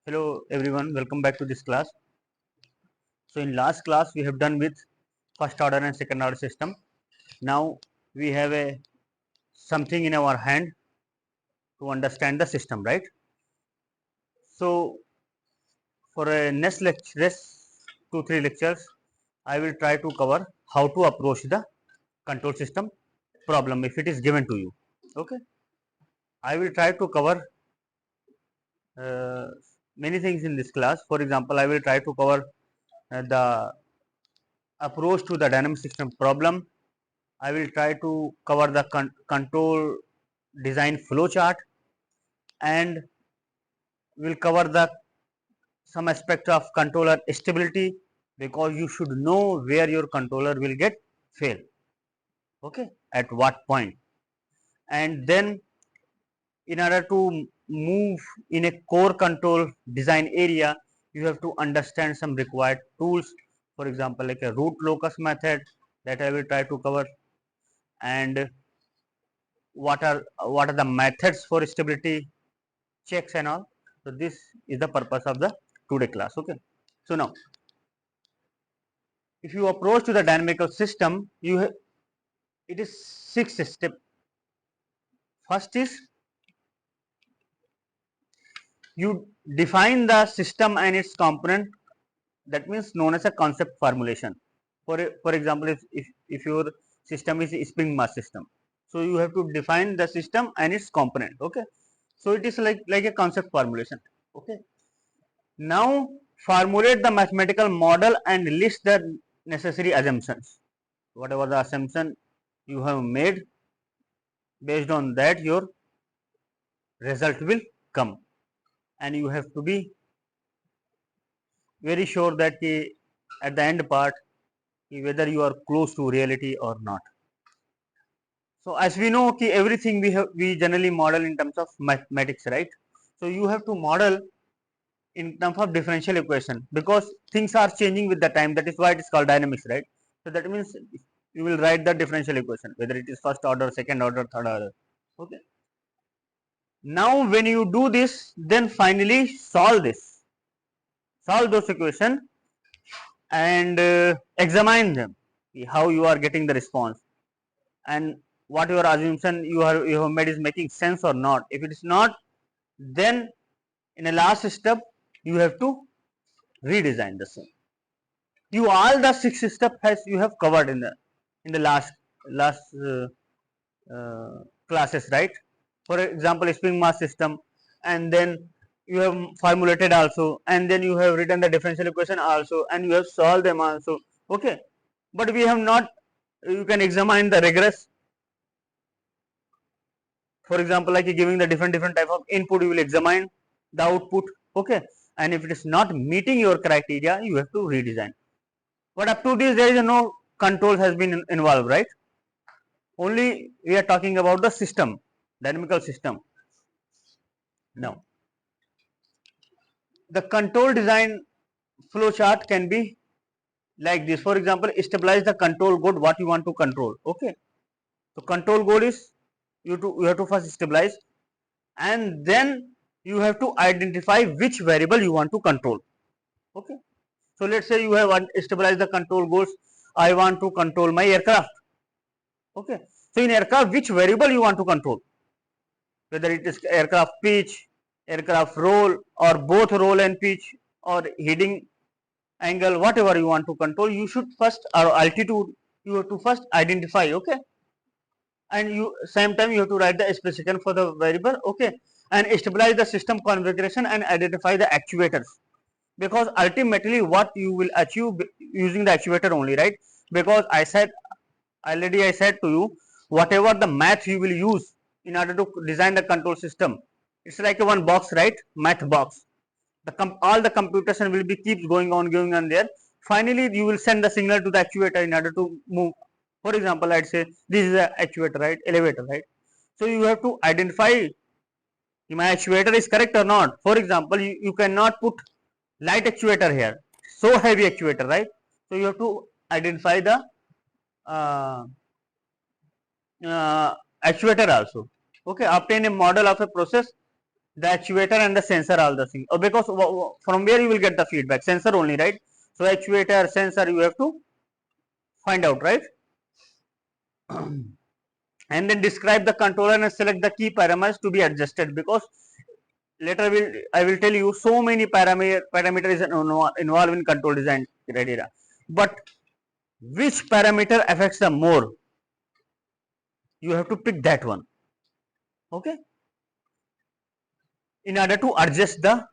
Hello everyone, welcome back to this class. So in last class we have done with first order and second order system. Now we have a something in our hand to understand the system, right? So for a next 2-3 lectures, I will try to cover how to approach the control system problem if it is given to you. Okay, I will try to cover uh, many things in this class. For example, I will try to cover the approach to the dynamic system problem. I will try to cover the control design flow chart, and will cover the some aspect of controller stability, because you should know where your controller will get fail, okay, at what point. And then in order to move in a core control design area, you have to understand some required tools, for example like a root locus method that I will try to cover, and what are the methods for stability checks and all. So this is the purpose of the today class. Okay, so now if you approach to the dynamical system, it is 6 step. First is you define the system and its component, that means known as a concept formulation. For example, if your system is a spring mass system, so you have to define the system and its component. Okay, so it is like a concept formulation. Okay, now formulate the mathematical model and list the necessary assumptions. Whatever the assumption you have made, based on that your result will come, and you have to be very sure that at the end part whether you are close to reality or not. So as we know, everything we generally model in terms of mathematics, right? So you have to model in terms of differential equation, because things are changing with the time. That is why it is called dynamics, right? So that means you will write the differential equation, whether it is first order, second order, third order. Okay. Now when you do this, then finally solve those equations, and examine them, how you are getting the response, and what your assumption you have made is making sense or not. If it is not, then in a last step you have to redesign the same. You all the 6 steps has you have covered in the last classes, right? For example, spring mass system, and then you have formulated also, and then you have written the differential equation also, and you have solved them also. Okay, but we have not. You can examine the regress. For example, like giving the different type of input, you will examine the output. Okay, and if it is not meeting your criteria, you have to redesign. But up to this, there is no controls has been involved, right? Only we are talking about the system, dynamical system. Now the control design flow chart can be like this. For example, stabilize the control code, what you want to control. Okay, so control code is you have to first stabilize, and then you have to identify which variable you want to control. Okay, so let's say you have stabilized the control goals. I want to control my aircraft. Okay, so in aircraft, which variable you want to control, whether it is aircraft pitch, aircraft roll, or both roll and pitch, or heading angle, whatever you want to control, you should first, or altitude, you have to first identify. Okay, and you same time you have to write the specification for the variable. Okay, and stabilize the system configuration and identify the actuators, because ultimately what you will achieve using the actuator only, right? Because I said to you, whatever the math you will use in order to design the control system, it's like a one box, right? Math box. All the computation will be keeps going on there. Finally you will send the signal to the actuator in order to move. For example, I'd say this is a actuator, right? Elevator, right? So you have to identify if my actuator is correct or not. For example, you cannot put light actuator here, so heavy actuator, right? So you have to identify the uh, actuator also. Okay, obtain a model of a process the actuator and the sensor, all the things. Because from where you will get the feedback? Sensor only, right? So actuator, sensor, you have to find out, right? And then describe the controller and select the key parameters to be adjusted, because later I will tell you so many parameters involved in control design criteria, but which parameter affects the more, you have to pick that one, okay, in order to adjust the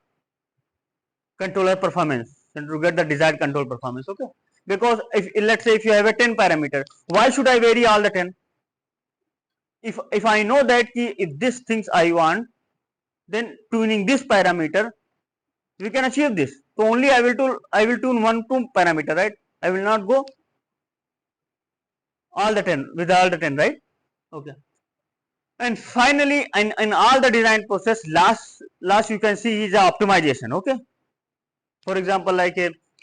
controller performance and to get the desired control performance, okay. Because if, let's say if you have a 10 parameter, why should I vary all the 10? If I know that if these things I want, then tuning this parameter we can achieve this. So only I will tune one two parameter, right? I will not go all the 10 with all the 10, right? Okay. And finally, in all the design process, last you can see is the optimization, okay. For example, like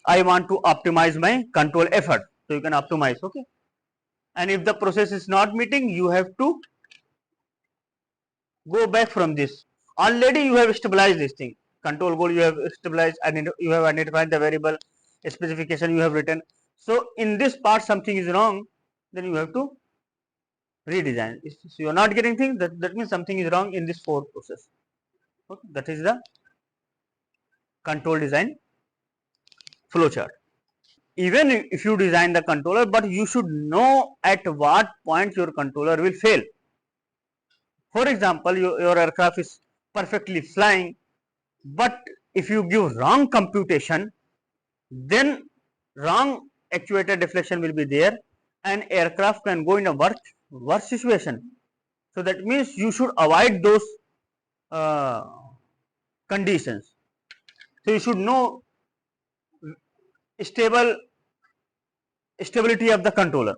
I want to optimize my control effort, so you can optimize, okay. And if the process is not meeting, you have to go back from this. Already you have stabilized this thing. Control goal you have stabilized, and you have identified the variable specification you have written. So in this part something is wrong, then you have to redesign. If you are not getting things, that means something is wrong in this core process. Okay. That is the control design flowchart. Even if you design the controller, but you should know at what point your controller will fail. For example, your aircraft is perfectly flying, but if you give wrong computation, then wrong actuator deflection will be there, and aircraft can go in a worse situation. So that means you should avoid those uh, conditions. So you should know stability of the controller,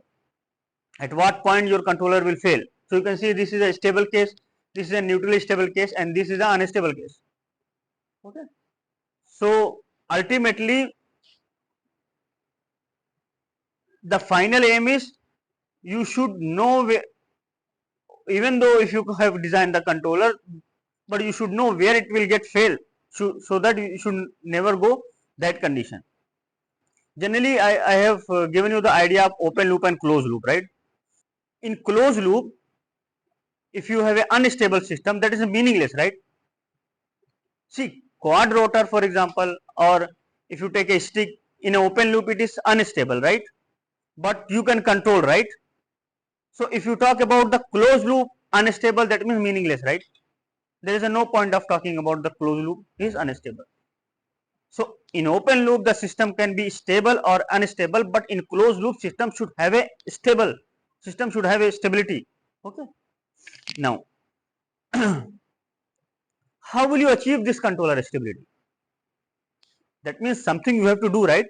at what point your controller will fail. So you can see this is a stable case, this is a neutrally stable case, and this is an unstable case, okay. So ultimately the final aim is you should know even though if you have designed the controller, but you should know where it will get fail, so that you should never go that condition. Generally I have given you the idea of open loop and closed loop, right? In closed loop, if you have an unstable system, that is meaningless, right? See, quad rotor for example, or if you take a stick in an open loop, it is unstable, right? But you can control, right? So if you talk about the closed loop unstable, that means meaningless, right? There is no point of talking about the closed loop is unstable. So in open loop the system can be stable or unstable, but in closed loop system should have a stability, okay. Now how will you achieve this controller stability? That means something you have to do, right?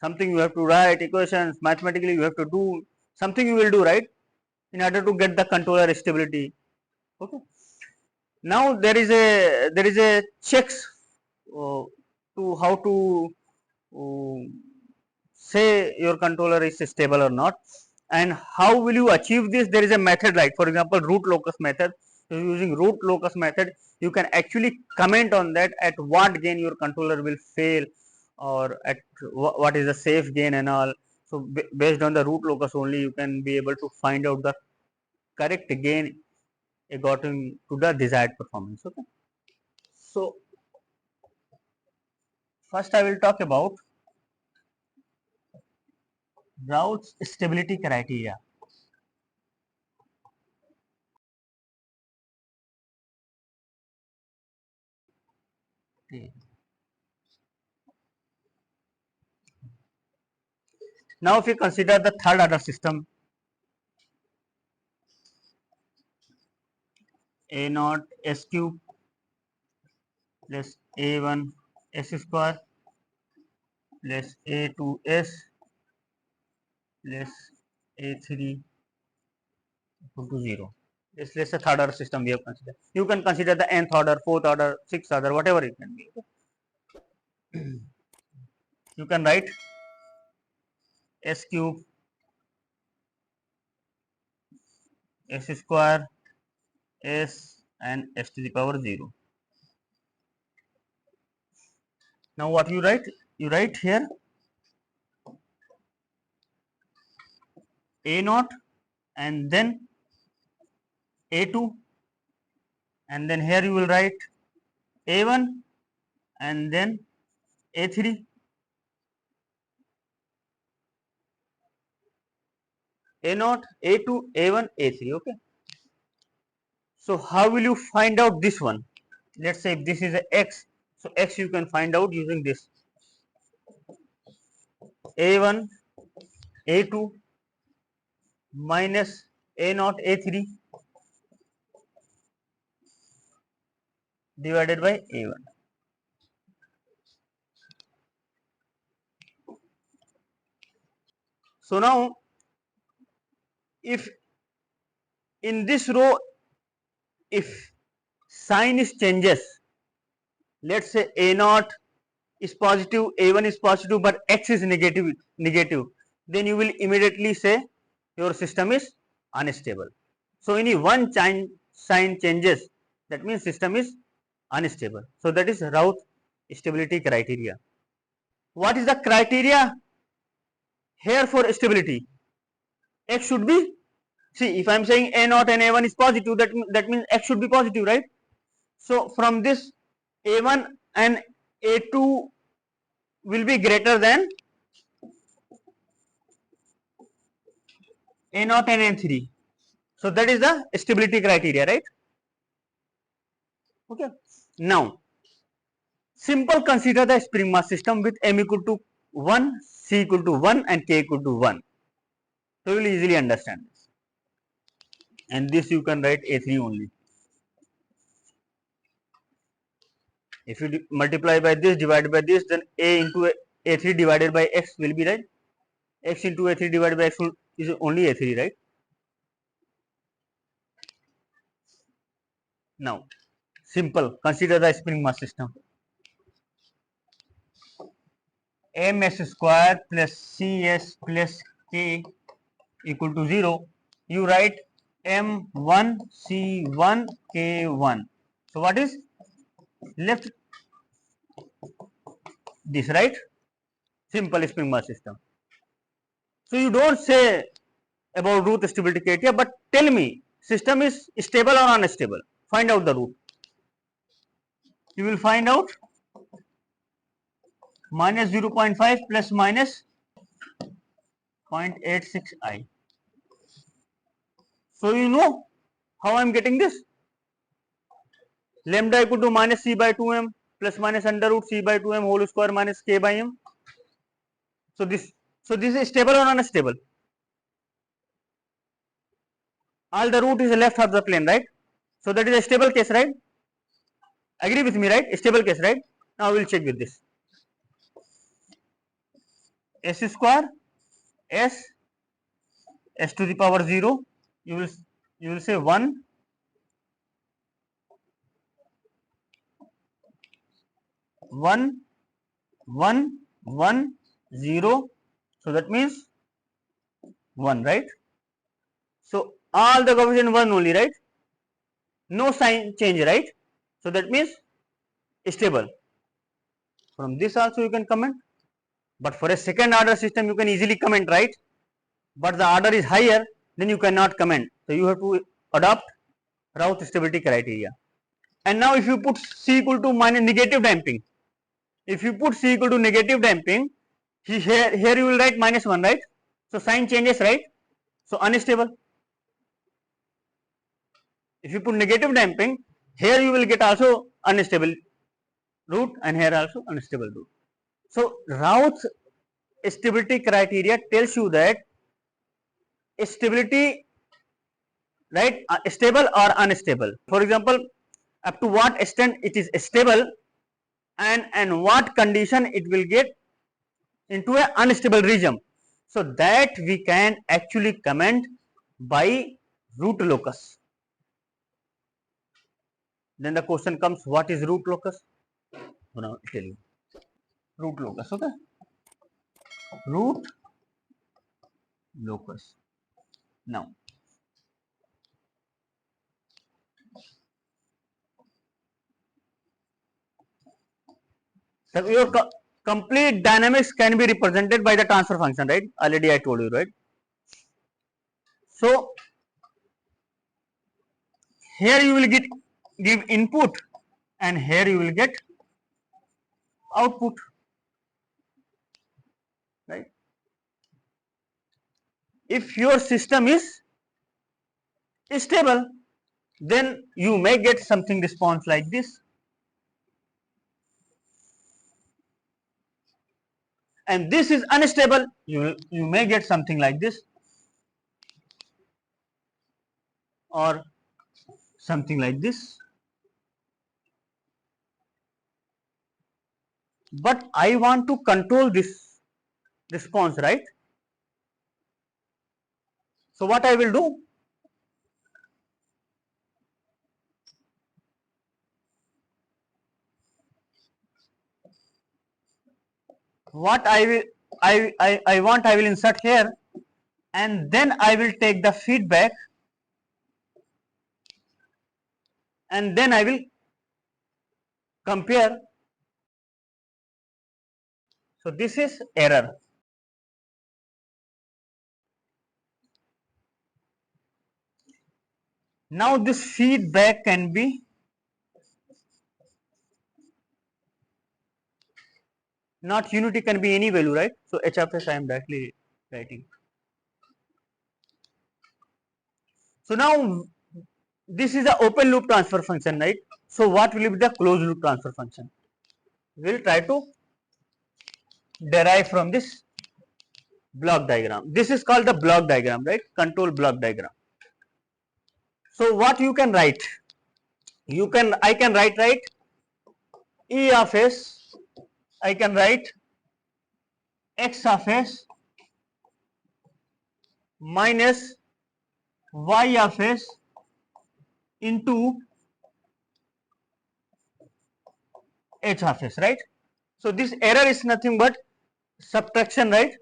Something you have to write equations, mathematically you have to do something, you will do, right, in order to get the controller stability, okay. Now there is a checks to how to uh, say your controller is stable or not, and how will you achieve this? There is a method, right? For example, root locus method. So using root locus method, you can actually comment on that, at what gain your controller will fail, or at what is the safe gain and all. So based on the root locus only, you can be able to find out the correct gain according to the desired performance, okay. So first I will talk about Routh's stability criteria. Okay. Now if you consider the third order system, a naught s cube plus a1 s square plus a2 s plus a3 equal to 0. Let's say third order system we have considered. You can consider the nth order, fourth order, sixth order, whatever it can be. You can write s cube s square s and s to the power 0. Now what you write? You write here A naught and then A2, and then here you will write A1 and then A3, A naught, A2, A1, A3. Okay. So how will you find out this one? Let's say if this is a x, so x you can find out using this A1, A2 minus A naught, A3 divided by A1. So now if in this row, if sign is changes, let's say A naught is positive, A1 is positive, but x is negative, then you will immediately say your system is unstable. So any one sign changes, that means system is unstable. So that is Routh stability criteria. What is the criteria here for stability? X should be, see, if I am saying A naught and A1 is positive, that means X should be positive, right? So from this, A1 and A2 will be greater than A naught and A3. So that is the stability criteria, right? Okay. Now, simple consider the spring mass system with M equal to 1, C equal to 1 and K equal to 1. So you will easily understand this. And this you can write A3 only. If you multiply by this, divide by this, then A into A3 divided by X will be, right? X into A3 divided by X is only A3, right? Now, simple, consider the spring mass system. ms square plus cs plus k equal to 0. You write m1 c1 k1. So what is left? This, right? Simple spring mass system. So you don't say about Routh stability criteria, but tell me system is stable or unstable. Find out the Routh. You will find out minus 0.5 plus minus 0.86 I. So you know how I am getting this. Lambda equal to minus c by 2m plus minus under root c by 2m whole square minus k by m. So this is stable or unstable? All the root is left half the plane, right? So that is a stable case, right? Agree with me, right? Stable case, right? Now we will check with this. S square s to the power 0. You will say 1 1 1 1 0. So that means 1, right? So all the coefficient 1 only, right? No sign change, right? So that means stable. From this also you can comment, but for a second order system you can easily comment, right? But the order is higher, then you cannot comment. So you have to adopt Routh stability criteria. And now if you put C equal to minus negative damping, if you put C equal to negative damping, here you will write minus 1, right? So sign changes, right? So unstable. If you put negative damping, here you will get also unstable root and here also unstable root. So Routh stability criteria tells you that stability, right, stable or unstable. For example, up to what extent it is stable and what condition it will get into a unstable region. So that we can actually comment by root locus. Then the question comes, what is root locus? Now I'll tell you. Root locus, okay? Root locus. Now, So your complete dynamics can be represented by the transfer function, right? Already I told you, right? So here you will give input, and here you will get output, right? If your system is stable, then you may get something response like this, and this is unstable, you may get something like this, or something like this. But I want to control this response, right? So what I will do, what I want, I will insert here, and then I will take the feedback, and then I will compare. So this is error. Now this feedback can be not unity, can be any value, right? So h of s I am directly writing. So now this is the open loop transfer function, right? So what will be the closed loop transfer function? We will try to derive from this block diagram. This is called the block diagram, right? Control block diagram. So what you can write? I can write E of s, I can write x of s minus y of s into h of s, right? So this error is nothing but subtraction, right?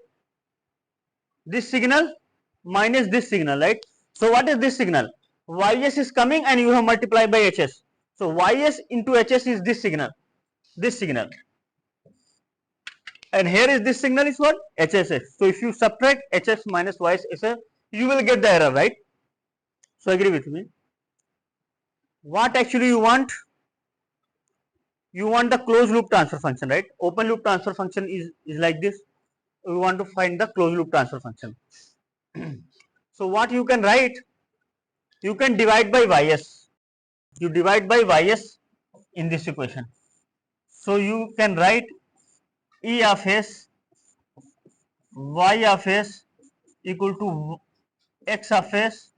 This signal minus this signal, right? So what is this signal? Ys is coming and you have multiplied by hs. So ys into hs is this signal, and here is this signal is what? hss. So if you subtract hs minus ys, you will get the error, right? So agree with me. What actually you want? You want the closed loop transfer function, right? Open loop transfer function is like this. We want to find the closed loop transfer function. So what you can write? You can divide by ys. You divide by ys in this equation. So you can write E of s y of s equal to x of s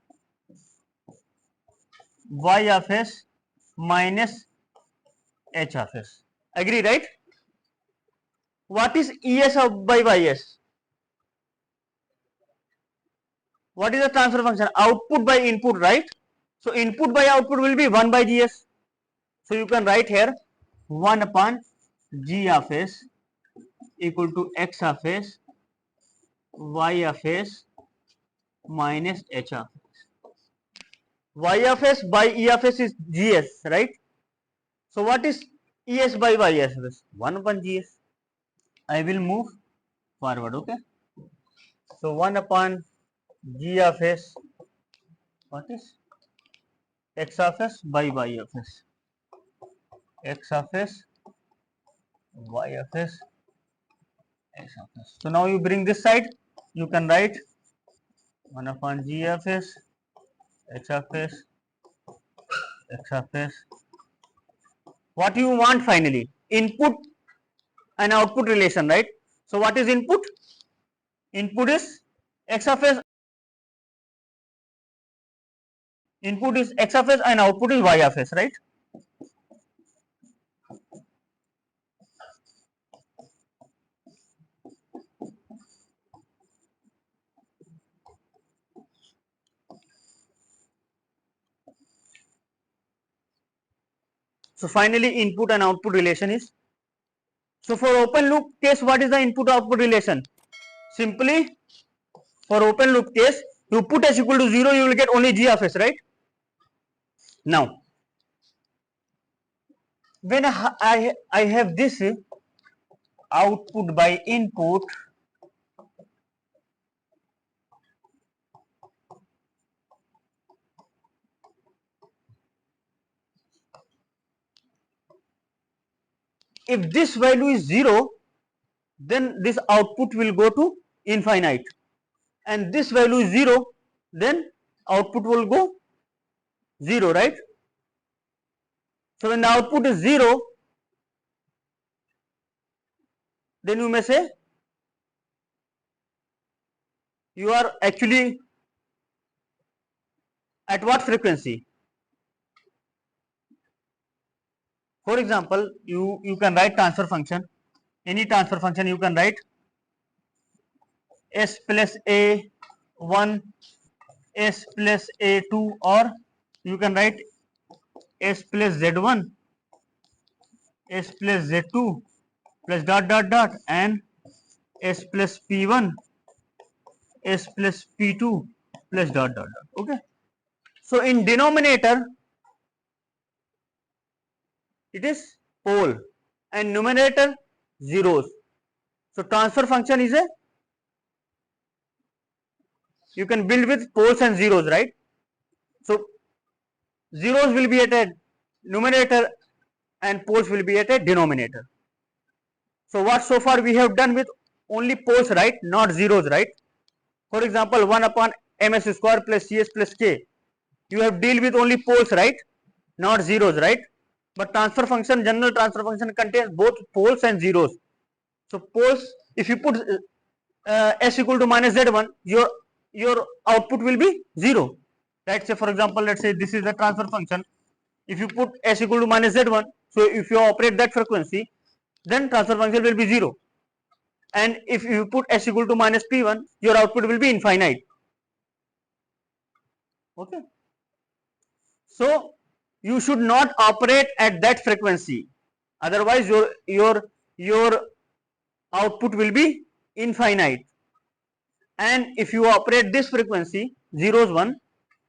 y of s minus h of s. Agree, right? What is es of by ys? What is the transfer function? Output by input, right? So input by output will be 1 by gs. So you can write here 1 upon g of s equal to x of s y of s minus h of s. Y of s by e of s is gs, right? So what is es by ys? 1 upon gs. I will move forward, okay? So 1 upon g of s, what is x of s by y of s, x of s y of s x of s. So now you bring this side, you can write 1 upon g of s x of s x of s. What you want finally? Input and output relation, right? So what is input? Input is x of s, input is x of s and output is y of s, right? So finally input and output relation is, so for open loop case, what is the input output relation? Simply for open loop case, you put s equal to 0, you will get only g of s, right? Now when I have this, output by input if this value is 0, then this output will go to infinite, and this value is 0, then output will go 0, right? So when the output is 0, then you may say you are actually at what frequency? For example, you can write transfer function, any transfer function you can write s plus a1 s plus a2, or you can write s plus z1 s plus z2 plus dot dot dot and s plus p1 s plus p2 plus dot dot dot. Okay, so in denominator it is pole and numerator zeros. So transfer function is a, you can build with poles and zeros, right? So zeros will be at a numerator and poles will be at a denominator. So what so far we have done with only poles, right? Not zeros, right? For example, 1 upon ms square plus cs plus k. You have deal with only poles, right? Not zeros, right? But transfer function, general transfer function contains both poles and zeros. So poles, if you put s equal to minus z1, your output will be 0. Right? Say for example, let's say this is the transfer function. If you put s equal to minus z1, so if you operate that frequency, then transfer function will be 0. And if you put s equal to minus p1, your output will be infinite. Okay. So you should not operate at that frequency, otherwise your output will be infinite. And if you operate this frequency 0s 1,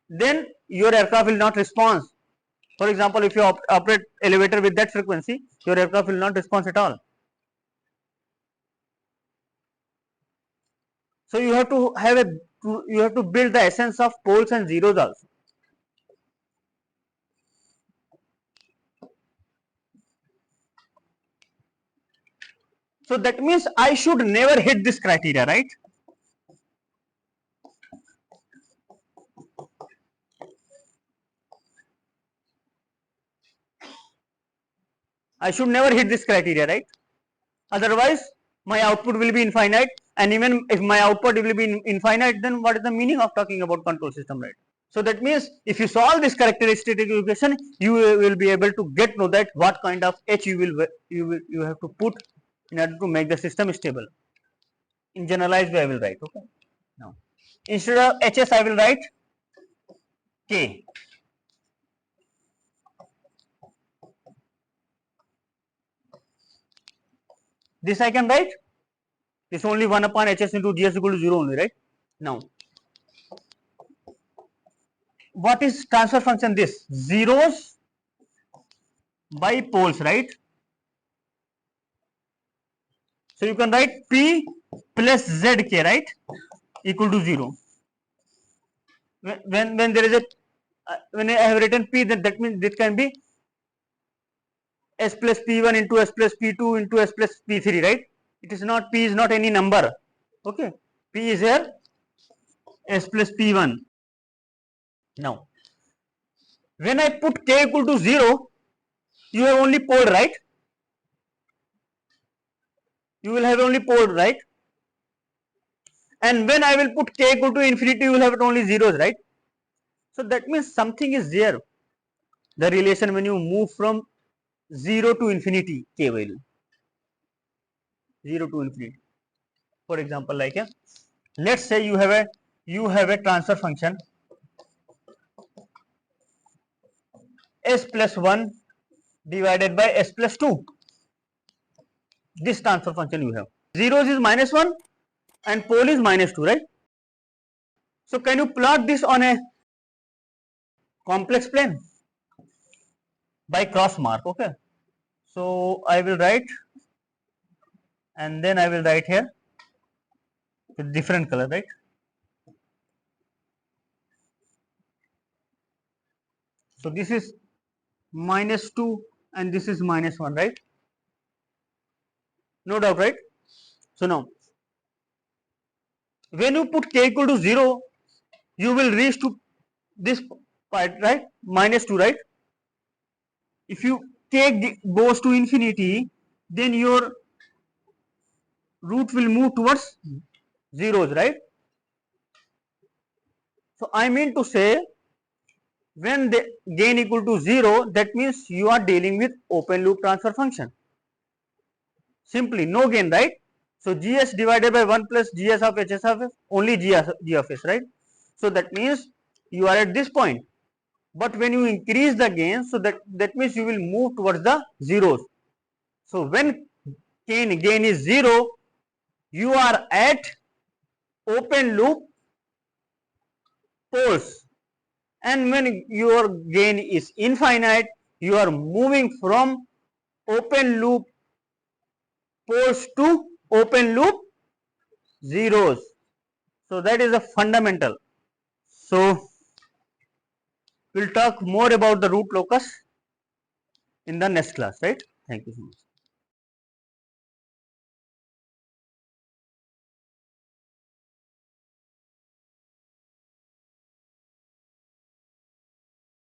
then your aircraft will not respond. For example, if you operate elevator with that frequency, your aircraft will not respond at all. So you have to have a, you have to build the essence of poles and zeros also. So that means I should never hit this criteria, right? I should never hit this criteria, right? Otherwise my output will be infinite, and even if my output will be infinite, then what is the meaning of talking about control system, right? So that means if you solve this characteristic equation, you will be able to get know that what kind of h you have to put in order to make the system stable. In generalized way I will write. Okay, now instead of hs I will write k. This I can write, this only 1 upon hs into ds equal to 0 only, right? Now what is transfer function? This zeros by poles, right? So you can write p plus zk, right, equal to 0. When there is a when I have written p, then that means this can be s plus p1 into s plus p2 into s plus p3, right? It is not, p is not any number. Okay, p is here s plus p1. Now when I put k equal to 0, you have only pole, right? You will have only pole, right? And when I will put k equal to infinity, you will have only zeros, right? So that means something is there, the relation when you move from 0 to infinity, k value 0 to infinity. For example, like let's say you have a transfer function s plus 1 divided by s plus 2. This transfer function you have, zeros is minus 1 and pole is minus 2, right? So can you plot this on a complex plane by cross mark? Okay, so I will write and then I will write here with different color, right? So this is -2 and this is -1, right? No doubt, right? So now when you put k equal to 0, you will reach to this part, right? -2, right? If you k goes to infinity, then your root will move towards zeros, right? So I mean to say, when the gain equal to 0, that means you are dealing with open loop transfer function. Simply no gain, right? So gs divided by 1 plus gs of hs of f, only g of s, right? So that means you are at this point. But when you increase the gain, so that means you will move towards the zeros. So when gain is 0, you are at open loop poles, and when your gain is infinite, you are moving from open loop poles to open loop zeros. So that is a fundamental. So we'll talk more about the root locus in the next class, right? Thank you so much.